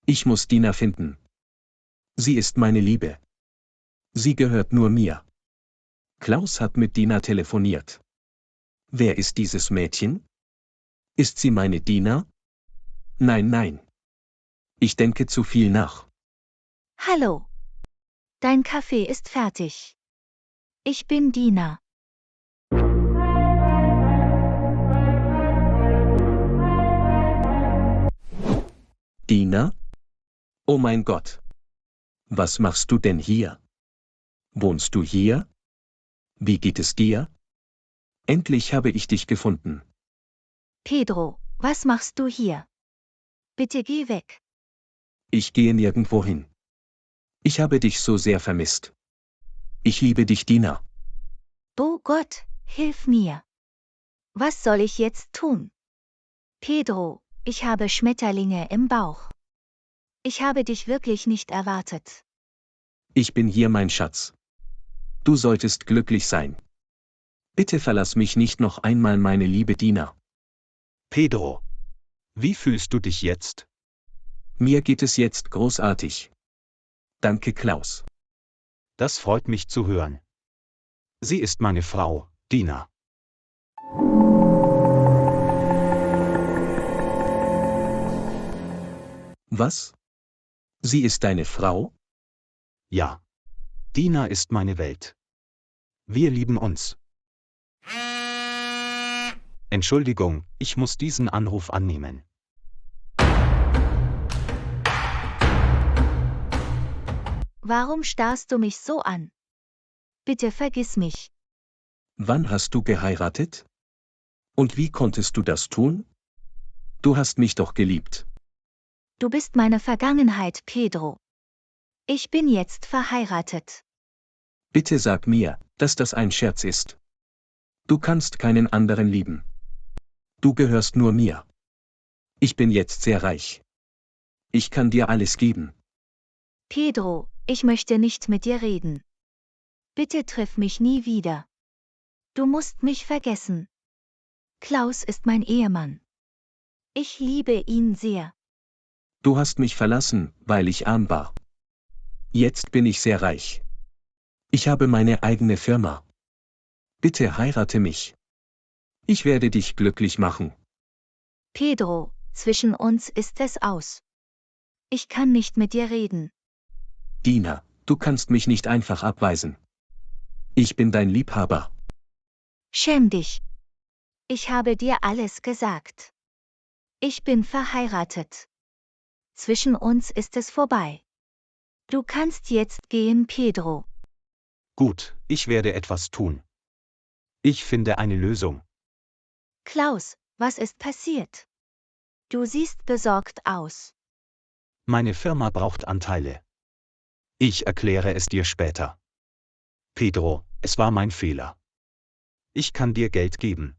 Ich muss Dina finden. Sie ist meine Liebe. Sie gehört nur mir. Klaus hat mit Dina telefoniert. Wer ist dieses Mädchen? Ist sie meine Dina? Nein, nein. Ich denke zu viel nach. Hallo. Dein Kaffee ist fertig. Ich bin Dina. Dina? Oh mein Gott. Was machst du denn hier? Wohnst du hier? Wie geht es dir? Endlich habe ich dich gefunden. Pedro, was machst du hier? Bitte geh weg. Ich gehe nirgendwo hin. Ich habe dich so sehr vermisst. Ich liebe dich, Dina. Oh Gott, hilf mir. Was soll ich jetzt tun? Pedro, ich habe Schmetterlinge im Bauch. Ich habe dich wirklich nicht erwartet. Ich bin hier, mein Schatz. Du solltest glücklich sein. Bitte verlass mich nicht noch einmal, meine liebe Dina. Pedro. Wie fühlst du dich jetzt? Mir geht es jetzt großartig. Danke, Klaus. Das freut mich zu hören. Sie ist meine Frau, Dina. Was? Sie ist deine Frau? Ja. Dina ist meine Welt. Wir lieben uns. Entschuldigung, ich muss diesen Anruf annehmen. Warum starrst du mich so an? Bitte vergiss mich. Wann hast du geheiratet? Und wie konntest du das tun? Du hast mich doch geliebt. Du bist meine Vergangenheit, Pedro. Ich bin jetzt verheiratet. Bitte sag mir, dass das ein Scherz ist. Du kannst keinen anderen lieben. Du gehörst nur mir. Ich bin jetzt sehr reich. Ich kann dir alles geben. Pedro, ich möchte nicht mit dir reden. Bitte triff mich nie wieder. Du musst mich vergessen. Klaus ist mein Ehemann. Ich liebe ihn sehr. Du hast mich verlassen, weil ich arm war. Jetzt bin ich sehr reich. Ich habe meine eigene Firma. Bitte heirate mich. Ich werde dich glücklich machen. Pedro, zwischen uns ist es aus. Ich kann nicht mit dir reden. Dina, du kannst mich nicht einfach abweisen. Ich bin dein Liebhaber. Schäm dich. Ich habe dir alles gesagt. Ich bin verheiratet. Zwischen uns ist es vorbei. Du kannst jetzt gehen, Pedro. Gut, ich werde etwas tun. Ich finde eine Lösung. Klaus, was ist passiert? Du siehst besorgt aus. Meine Firma braucht Anteile. Ich erkläre es dir später. Pedro, es war mein Fehler. Ich kann dir Geld geben.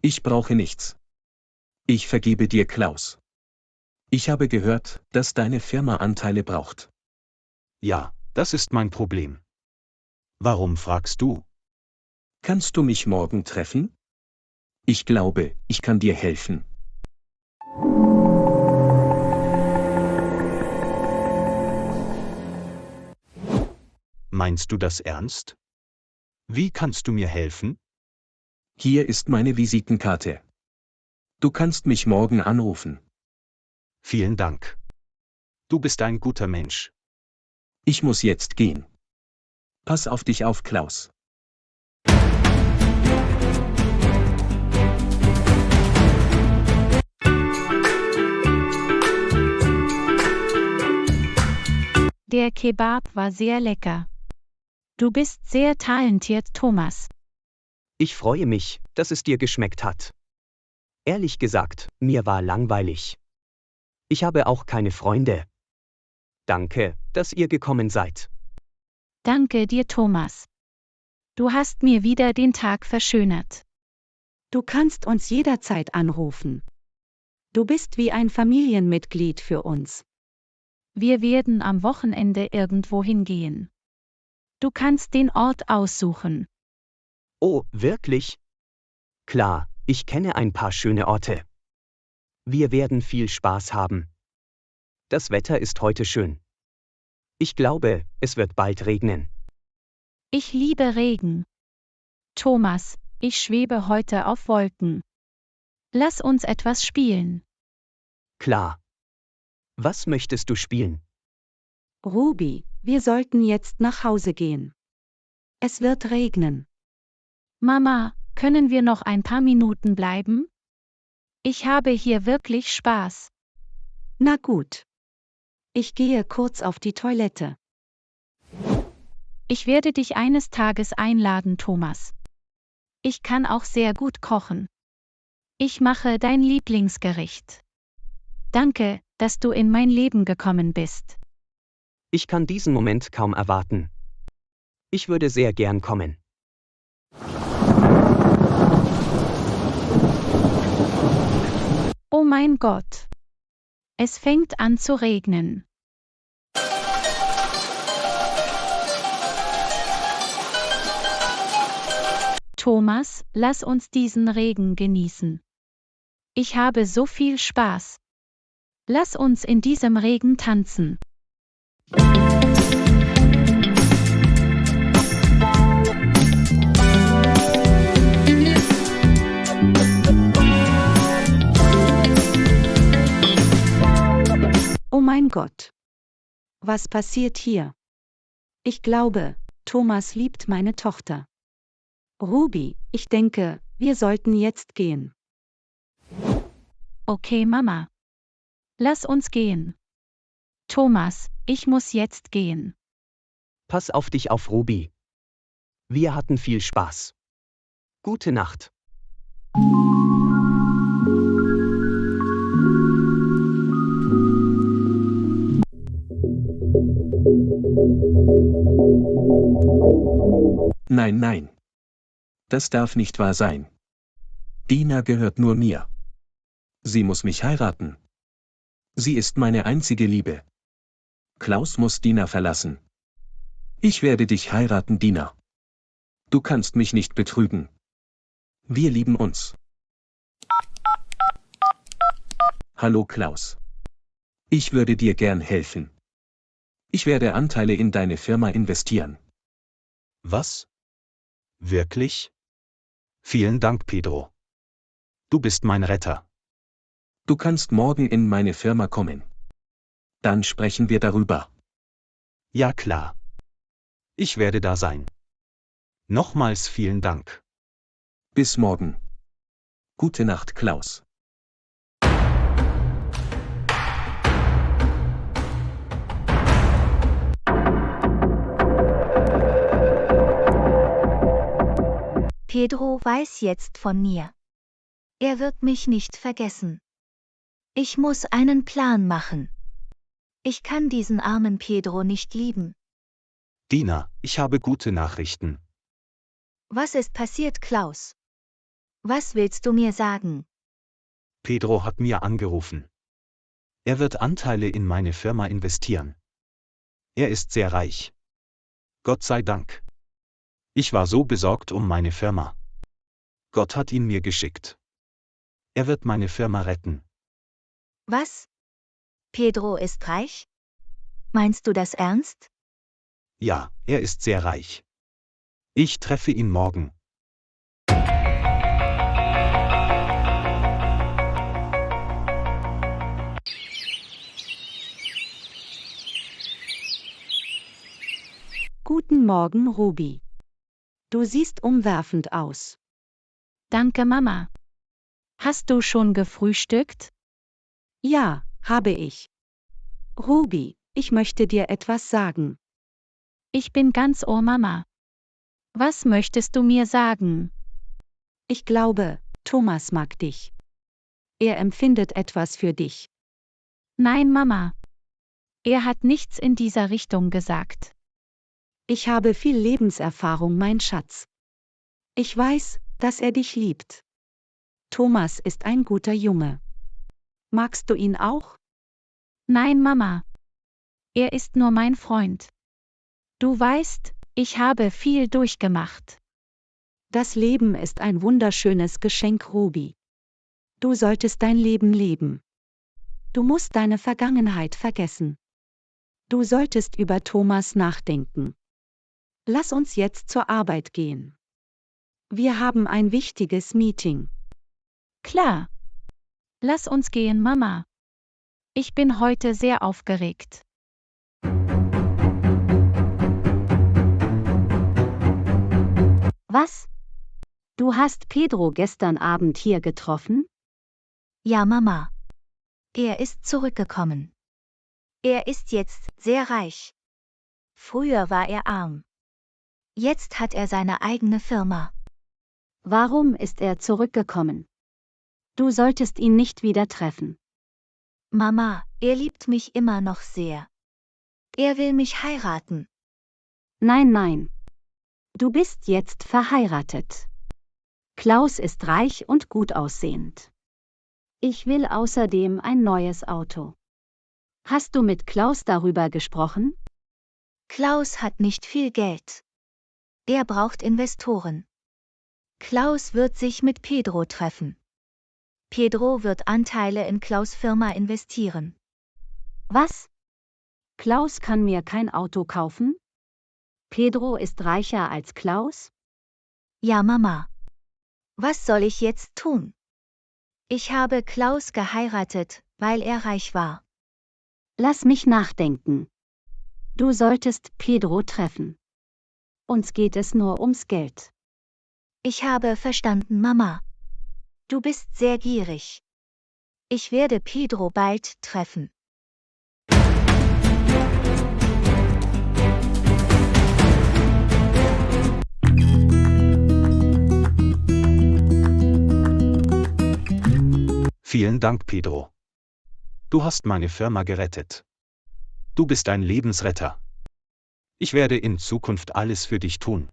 Ich brauche nichts. Ich vergebe dir, Klaus. Ich habe gehört, dass deine Firma Anteile braucht. Ja, das ist mein Problem. Warum fragst du? Kannst du mich morgen treffen? Ich glaube, ich kann dir helfen. Meinst du das ernst? Wie kannst du mir helfen? Hier ist meine Visitenkarte. Du kannst mich morgen anrufen. Vielen Dank. Du bist ein guter Mensch. Ich muss jetzt gehen. Pass auf dich auf, Klaus. Der Kebab war sehr lecker. Du bist sehr talentiert, Thomas. Ich freue mich, dass es dir geschmeckt hat. Ehrlich gesagt, mir war langweilig. Ich habe auch keine Freunde. Danke, dass ihr gekommen seid. Danke dir, Thomas. Du hast mir wieder den Tag verschönert. Du kannst uns jederzeit anrufen. Du bist wie ein Familienmitglied für uns. Wir werden am Wochenende irgendwo hingehen. Du kannst den Ort aussuchen. Oh, wirklich? Klar, ich kenne ein paar schöne Orte. Wir werden viel Spaß haben. Das Wetter ist heute schön. Ich glaube, es wird bald regnen. Ich liebe Regen. Thomas, ich schwebe heute auf Wolken. Lass uns etwas spielen. Klar. Was möchtest du spielen? Ruby, wir sollten jetzt nach Hause gehen. Es wird regnen. Mama, können wir noch ein paar Minuten bleiben? Ich habe hier wirklich Spaß. Na gut. Ich gehe kurz auf die Toilette. Ich werde dich eines Tages einladen, Thomas. Ich kann auch sehr gut kochen. Ich mache dein Lieblingsgericht. Danke, dass du in mein Leben gekommen bist. Ich kann diesen Moment kaum erwarten. Ich würde sehr gern kommen. Oh mein Gott. Es fängt an zu regnen. Thomas, lass uns diesen Regen genießen. Ich habe so viel Spaß. Lass uns in diesem Regen tanzen. Oh mein Gott. Was passiert hier? Ich glaube, Thomas liebt meine Tochter. Ruby, ich denke, wir sollten jetzt gehen. Okay, Mama. Lass uns gehen. Thomas, ich muss jetzt gehen. Pass auf dich auf, Ruby. Wir hatten viel Spaß. Gute Nacht. Nein, nein. Das darf nicht wahr sein. Dina gehört nur mir. Sie muss mich heiraten. Sie ist meine einzige Liebe. Klaus muss Dina verlassen. Ich werde dich heiraten, Dina. Du kannst mich nicht betrügen. Wir lieben uns. Hallo Klaus. Ich würde dir gern helfen. Ich werde Anteile in deine Firma investieren. Was? Wirklich? Vielen Dank, Pedro. Du bist mein Retter. Du kannst morgen in meine Firma kommen. Dann sprechen wir darüber. Ja klar. Ich werde da sein. Nochmals vielen Dank. Bis morgen. Gute Nacht, Klaus. Pedro weiß jetzt von mir. Er wird mich nicht vergessen. Ich muss einen Plan machen. Ich kann diesen armen Pedro nicht lieben. Dina, ich habe gute Nachrichten. Was ist passiert, Klaus? Was willst du mir sagen? Pedro hat mir angerufen. Er wird Anteile in meine Firma investieren. Er ist sehr reich. Gott sei Dank. Ich war so besorgt um meine Firma. Gott hat ihn mir geschickt. Er wird meine Firma retten. Was? Pedro ist reich? Meinst du das ernst? Ja, er ist sehr reich. Ich treffe ihn morgen. Guten Morgen, Ruby. Du siehst umwerfend aus. Danke, Mama. Hast du schon gefrühstückt? Ja, habe ich. Ruby, ich möchte dir etwas sagen. Ich bin ganz Ohr, Mama. Was möchtest du mir sagen? Ich glaube, Thomas mag dich. Er empfindet etwas für dich. Nein, Mama. Er hat nichts in dieser Richtung gesagt. Ich habe viel Lebenserfahrung, mein Schatz. Ich weiß, dass er dich liebt. Thomas ist ein guter Junge. Magst du ihn auch? Nein, Mama. Er ist nur mein Freund. Du weißt, ich habe viel durchgemacht. Das Leben ist ein wunderschönes Geschenk, Ruby. Du solltest dein Leben leben. Du musst deine Vergangenheit vergessen. Du solltest über Thomas nachdenken. Lass uns jetzt zur Arbeit gehen. Wir haben ein wichtiges Meeting. Klar. Lass uns gehen, Mama. Ich bin heute sehr aufgeregt. Was? Du hast Pedro gestern Abend hier getroffen? Ja, Mama. Er ist zurückgekommen. Er ist jetzt sehr reich. Früher war er arm. Jetzt hat er seine eigene Firma. Warum ist er zurückgekommen? Du solltest ihn nicht wieder treffen. Mama, er liebt mich immer noch sehr. Er will mich heiraten. Nein, nein. Du bist jetzt verheiratet. Klaus ist reich und gut aussehend. Ich will außerdem ein neues Auto. Hast du mit Klaus darüber gesprochen? Klaus hat nicht viel Geld. Er braucht Investoren. Klaus wird sich mit Pedro treffen. Pedro wird Anteile in Klaus' Firma investieren. Was? Klaus kann mir kein Auto kaufen? Pedro ist reicher als Klaus? Ja, Mama. Was soll ich jetzt tun? Ich habe Klaus geheiratet, weil er reich war. Lass mich nachdenken. Du solltest Pedro treffen. Uns geht es nur ums Geld. Ich habe verstanden, Mama. Du bist sehr gierig. Ich werde Pedro bald treffen. Vielen Dank, Pedro. Du hast meine Firma gerettet. Du bist ein Lebensretter. Ich werde in Zukunft alles für dich tun.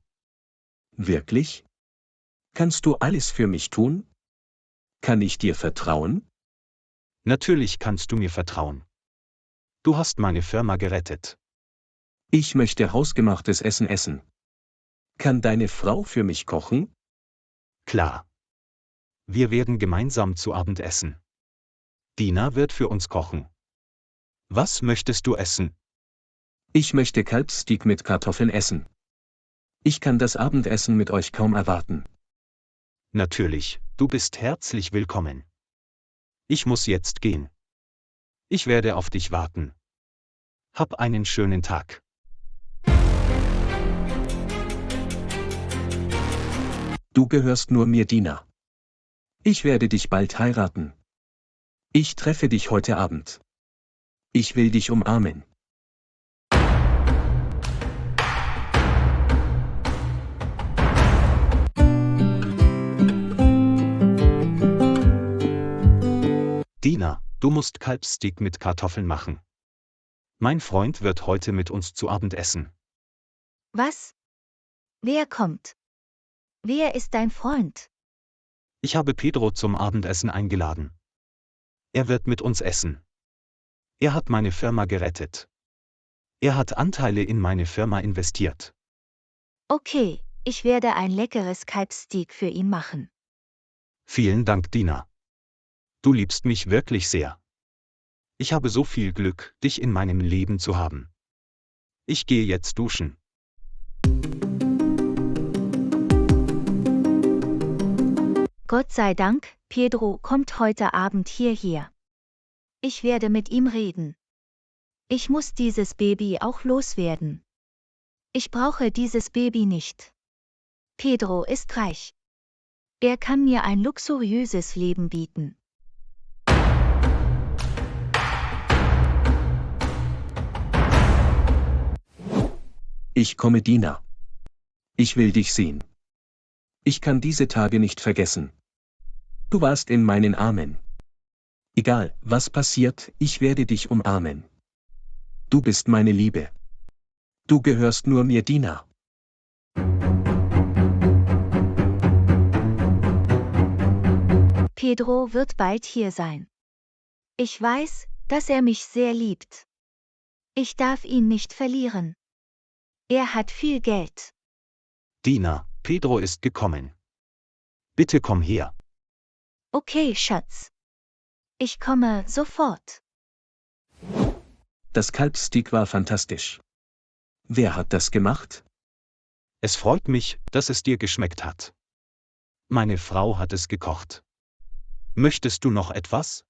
Wirklich? Kannst du alles für mich tun? Kann ich dir vertrauen? Natürlich kannst du mir vertrauen. Du hast meine Firma gerettet. Ich möchte hausgemachtes Essen essen. Kann deine Frau für mich kochen? Klar. Wir werden gemeinsam zu Abend essen. Dina wird für uns kochen. Was möchtest du essen? Ich möchte Kalbssteak mit Kartoffeln essen. Ich kann das Abendessen mit euch kaum erwarten. Natürlich, du bist herzlich willkommen. Ich muss jetzt gehen. Ich werde auf dich warten. Hab einen schönen Tag. Du gehörst nur mir, Dina. Ich werde dich bald heiraten. Ich treffe dich heute Abend. Ich will dich umarmen. Dina, du musst Kalbssteak mit Kartoffeln machen. Mein Freund wird heute mit uns zu Abend essen. Was? Wer kommt? Wer ist dein Freund? Ich habe Pedro zum Abendessen eingeladen. Er wird mit uns essen. Er hat meine Firma gerettet. Er hat Anteile in meine Firma investiert. Okay, ich werde ein leckeres Kalbssteak für ihn machen. Vielen Dank, Dina. Du liebst mich wirklich sehr. Ich habe so viel Glück, dich in meinem Leben zu haben. Ich gehe jetzt duschen. Gott sei Dank, Pedro kommt heute Abend hierher. Ich werde mit ihm reden. Ich muss dieses Baby auch loswerden. Ich brauche dieses Baby nicht. Pedro ist reich. Er kann mir ein luxuriöses Leben bieten. Ich komme, Dina. Ich will dich sehen. Ich kann diese Tage nicht vergessen. Du warst in meinen Armen. Egal, was passiert, ich werde dich umarmen. Du bist meine Liebe. Du gehörst nur mir, Dina. Pedro wird bald hier sein. Ich weiß, dass er mich sehr liebt. Ich darf ihn nicht verlieren. Er hat viel Geld. Dina, Pedro ist gekommen. Bitte komm her. Okay, Schatz. Ich komme sofort. Das Kalbssteak war fantastisch. Wer hat das gemacht? Es freut mich, dass es dir geschmeckt hat. Meine Frau hat es gekocht. Möchtest du noch etwas?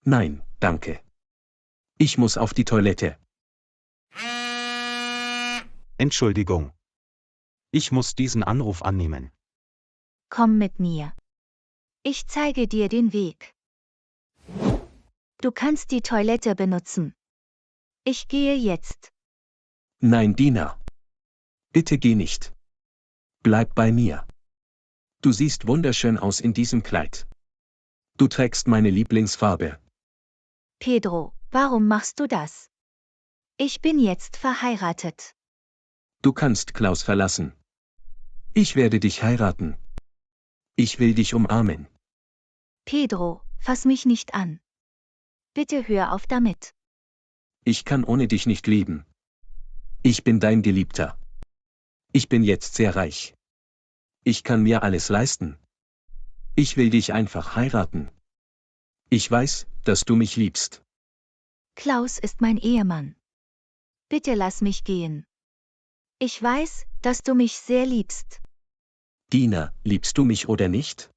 Nein, danke. Ich muss auf die Toilette. Entschuldigung. Ich muss diesen Anruf annehmen. Komm mit mir. Ich zeige dir den Weg. Du kannst die Toilette benutzen. Ich gehe jetzt. Nein, Dina. Bitte geh nicht. Bleib bei mir. Du siehst wunderschön aus in diesem Kleid. Du trägst meine Lieblingsfarbe. Pedro, warum machst du das? Ich bin jetzt verheiratet. Du kannst Klaus verlassen. Ich werde dich heiraten. Ich will dich umarmen. Pedro, fass mich nicht an. Bitte hör auf damit. Ich kann ohne dich nicht leben. Ich bin dein Geliebter. Ich bin jetzt sehr reich. Ich kann mir alles leisten. Ich will dich einfach heiraten. Ich weiß, dass du mich liebst. Klaus ist mein Ehemann. Bitte lass mich gehen. Ich weiß, dass du mich sehr liebst. Dina, liebst du mich oder nicht?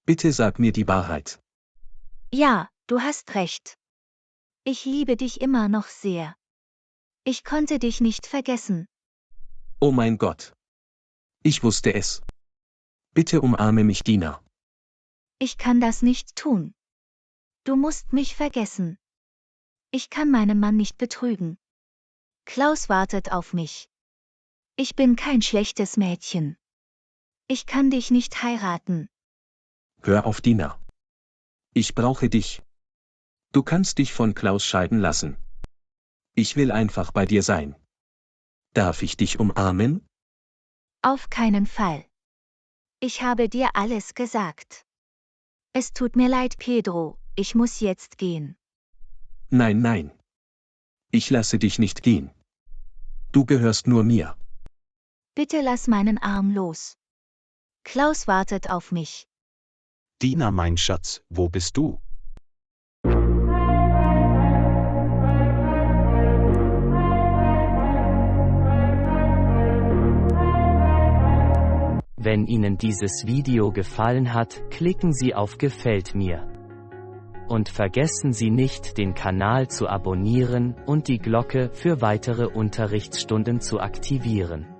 Bitte sag mir die Wahrheit. Ja, du hast recht. Ich liebe dich immer noch sehr. Ich konnte dich nicht vergessen. Oh mein Gott. Ich wusste es. Bitte umarme mich, Dina. Ich kann das nicht tun. Du musst mich vergessen. Ich kann meinen Mann nicht betrügen. Klaus wartet auf mich. Ich bin kein schlechtes Mädchen. Ich kann dich nicht heiraten. Hör auf, Dina. Ich brauche dich. Du kannst dich von Klaus scheiden lassen. Ich will einfach bei dir sein. Darf ich dich umarmen? Auf keinen Fall. Ich habe dir alles gesagt. Es tut mir leid, Pedro, ich muss jetzt gehen. Nein, nein. Ich lasse dich nicht gehen. Du gehörst nur mir. Bitte lass meinen Arm los. Klaus wartet auf mich. Dina, mein Schatz, wo bist du? Wenn Ihnen dieses Video gefallen hat, klicken Sie auf Gefällt mir. Und vergessen Sie nicht, den Kanal zu abonnieren und die Glocke für weitere Unterrichtsstunden zu aktivieren.